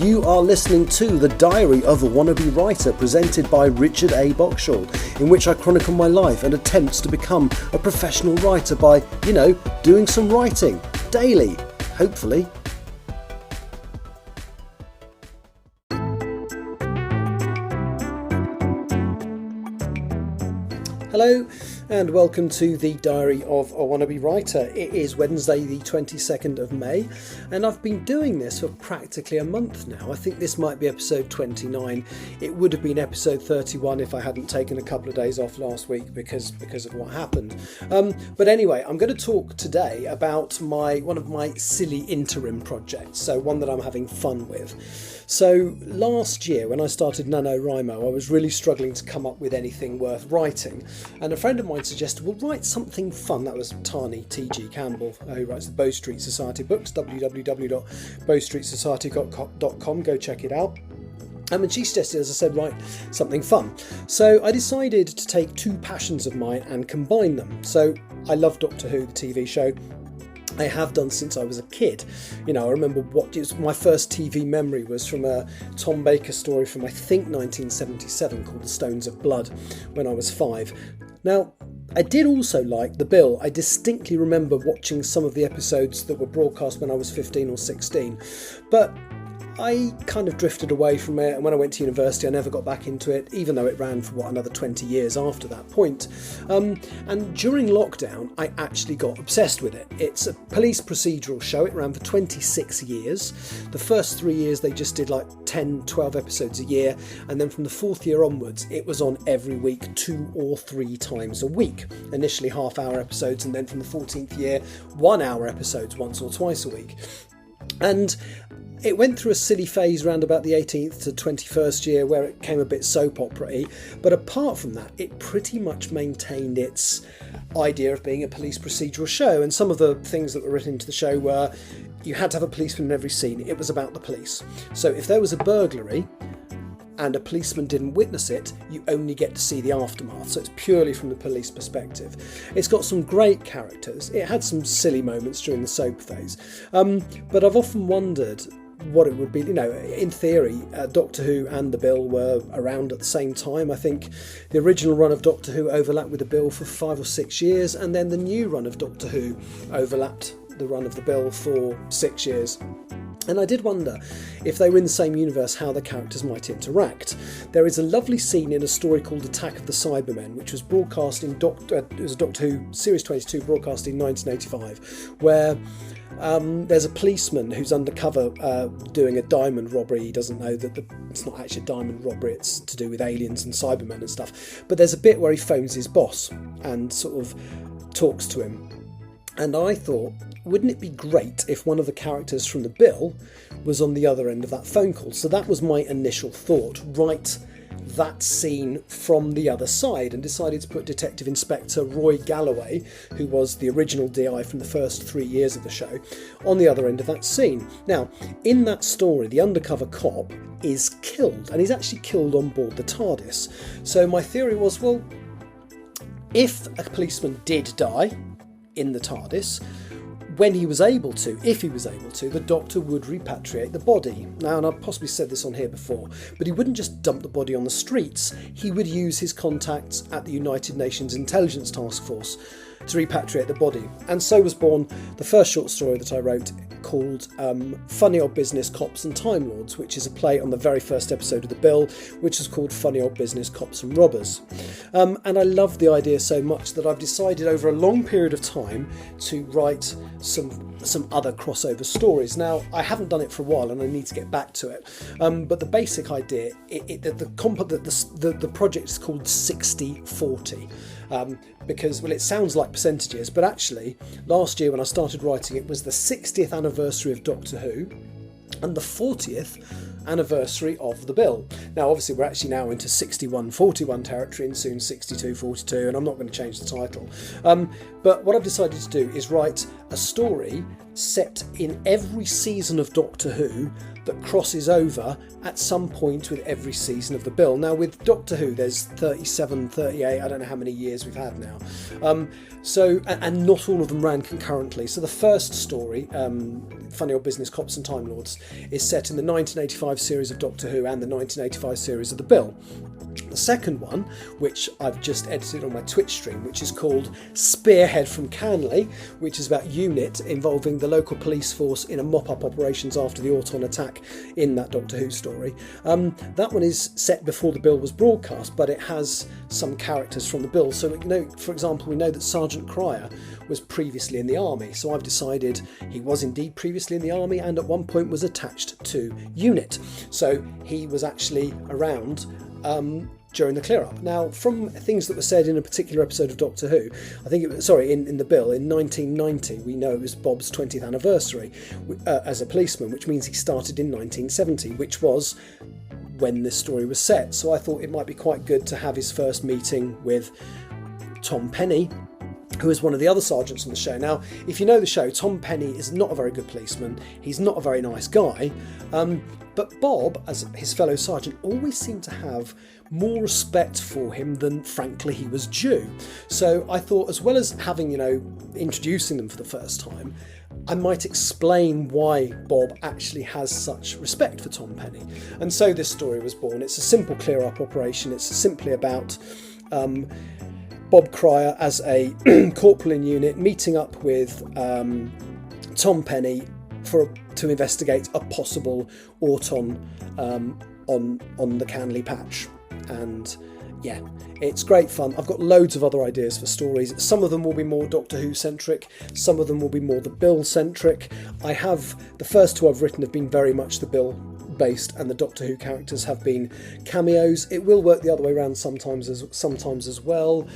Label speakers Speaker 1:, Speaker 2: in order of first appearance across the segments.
Speaker 1: You are listening to The Diary of a Wannabe Writer, presented by Richard A. Boxshall, in which I chronicle my life and attempts to become a professional writer by, doing some writing daily, hopefully. Hello and welcome to the Diary of a Wannabe Writer. It is Wednesday the 22nd of May and I've been doing this for practically a month now. I think this might be episode 29. It would have been episode 31 if I hadn't taken a couple of days off last week because of what happened. But anyway, I'm going to talk today about one of my silly interim projects, so one that I'm having fun with. So last year when I started NaNoWriMo, I was really struggling to come up with anything worth writing, and a friend of mine suggested, well, write something fun. That was Tani T.G. Campbell, who writes the Bow Street Society books, www.bowstreetsociety.com, go check it out. And she suggested, as I said, write something fun. So I decided to take two passions of mine and combine them. So I love Doctor Who, the TV show. I have done since I was a kid. I remember my first TV memory was from a Tom Baker story from I think 1977 called The Stones of Blood when I was 5. Now, I did also like The Bill. I distinctly remember watching some of the episodes that were broadcast when I was 15 or 16, but I kind of drifted away from it, and when I went to university I never got back into it, even though it ran for another 20 years after that point. And during lockdown I actually got obsessed with it. It's a police procedural show. It ran for 26 years. The first 3 years they just did like 10, 12 episodes a year, and then from the fourth year onwards it was on every week, 2 or 3 times a week. Initially half-hour episodes, and then from the 14th year 1 hour episodes once or twice a week. And it went through a silly phase around about the 18th to 21st year where it came a bit soap opera-y, but apart from that it pretty much maintained its idea of being a police procedural show, and some of the things that were written into the show were you had to have a policeman in every scene. It was about the police. So if there was a burglary and a policeman didn't witness it, you only get to see the aftermath. So it's purely from the police perspective. It's got some great characters. It had some silly moments during the soap phase. But I've often wondered what it would be. In theory, Doctor Who and The Bill were around at the same time. I think the original run of Doctor Who overlapped with The Bill for 5 or 6 years, and then the new run of Doctor Who overlapped the run of The Bill for 6 years. And I did wonder, if they were in the same universe, how the characters might interact. There is a lovely scene in a story called Attack of the Cybermen, which was broadcast in Doctor Who Series 22, broadcast in 1985, where there's a policeman who's undercover doing a diamond robbery. He doesn't know that it's not actually a diamond robbery, it's to do with aliens and Cybermen and stuff. But there's a bit where he phones his boss and sort of talks to him. And I thought, wouldn't it be great if one of the characters from The Bill was on the other end of that phone call? So that was my initial thought, write that scene from the other side, and decided to put Detective Inspector Roy Galloway, who was the original DI from the first 3 years of the show, on the other end of that scene. Now, in that story, the undercover cop is killed, and he's actually killed on board the TARDIS. So my theory was, well, if a policeman did die in the TARDIS, when he was able to, if he was able to, the Doctor would repatriate the body. Now, and I've possibly said this on here before, but he wouldn't just dump the body on the streets. He would use his contacts at the United Nations Intelligence Task Force to repatriate the body. And so was born the first short story that I wrote, called Funny Old Business, Cops and Time Lords, which is a play on the very first episode of The Bill, which was called Funny Old Business, Cops and Robbers. And I love the idea so much that I've decided over a long period of time to write some other crossover stories. Now, I haven't done it for a while and I need to get back to it. But the basic idea, the project is called 60/40. Because, well, it sounds like percentages, but actually last year when I started writing it was the 60th anniversary of Doctor Who and the 40th anniversary of The Bill. Now obviously we're actually now into 61/41 territory and soon 62/42, and I'm not going to change the title. But what I've decided to do is write a story set in every season of Doctor Who that crosses over at some point with every season of the Bill. Now with Doctor Who there's 37, 38, I don't know how many years we've had now. And not all of them ran concurrently. So the first story, Funny Old Business, Cops and Time Lords, is set in the 1985 series of Doctor Who and the 1985 series of the Bill. The second one, which I've just edited on my Twitch stream, which is called Spearhead from Canley, which is about UNIT involving the local police force in a mop-up operations after the Auton attack in that Doctor Who story. That one is set before the Bill was broadcast, but it has some characters from the Bill. So, for example, we know that Sergeant Cryer was previously in the army. So I've decided he was indeed previously in the army and at one point was attached to UNIT. So he was actually around during the clear up. Now, from things that were said in a particular episode of Doctor Who, I think it was, in the Bill, in 1990, we know it was Bob's 20th anniversary as a policeman, which means he started in 1970, which was when this story was set. So I thought it might be quite good to have his first meeting with Tom Penny, who is one of the other sergeants on the show. Now, if you know the show, Tom Penny is not a very good policeman. He's not a very nice guy. But Bob, as his fellow sergeant, always seemed to have more respect for him than, frankly, he was due. So I thought, as well as having, introducing them for the first time, I might explain why Bob actually has such respect for Tom Penny. And so this story was born. It's a simple clear-up operation. It's simply about Bob Cryer as a corporal in UNIT meeting up with Tom Penny to investigate a possible Auton on the Canley patch. And yeah, it's great fun. I've got loads of other ideas for stories. Some of them will be more Doctor Who centric, some of them will be more the Bill centric. The first two I've written have been very much the Bill based, and the Doctor Who characters have been cameos. It will work the other way around sometimes as well.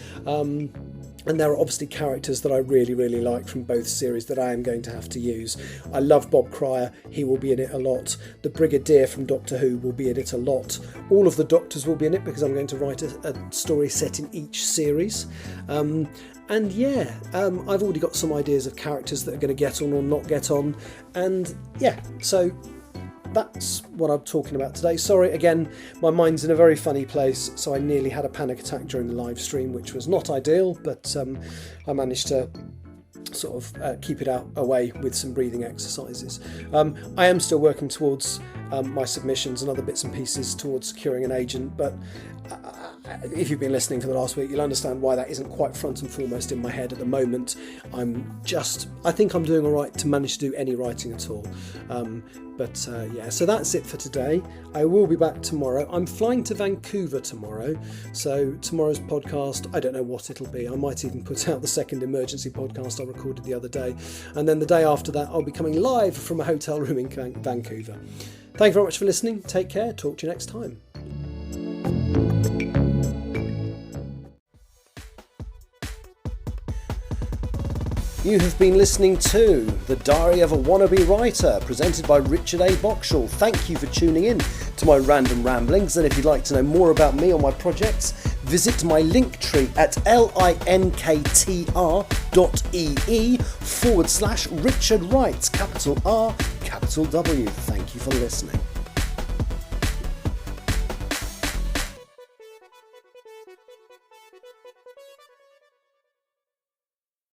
Speaker 1: And there are obviously characters that I really, really like from both series that I am going to have to use. I love Bob Cryer, he will be in it a lot. The Brigadier from Doctor Who will be in it a lot. All of the Doctors will be in it because I'm going to write a story set in each series. I've already got some ideas of characters that are going to get on or not get on. And yeah, so that's what I'm talking about today. Sorry, again, my mind's in a very funny place, so I nearly had a panic attack during the live stream, which was not ideal, but I managed to sort of keep it away with some breathing exercises. I am still working towards my submissions and other bits and pieces towards securing an agent, but if you've been listening for the last week, you'll understand why that isn't quite front and foremost in my head at the moment. I think I'm doing all right to manage to do any writing at all. So that's it for today. I will be back tomorrow. I'm flying to Vancouver tomorrow, so tomorrow's podcast, I don't know what it'll be. I might even put out the second emergency podcast I recorded the other day, and then the day after that I'll be coming live from a hotel room in Vancouver. Thank you very much for listening. Take care. Talk to you next time. You have been listening to The Diary of a Wannabe Writer, presented by Richard A. Boxall. Thank you for tuning in to my random ramblings, and if you'd like to know more about me or my projects, visit my link tree at linktr.ee/Richard Wright, capital R, capital W. Thank you for listening.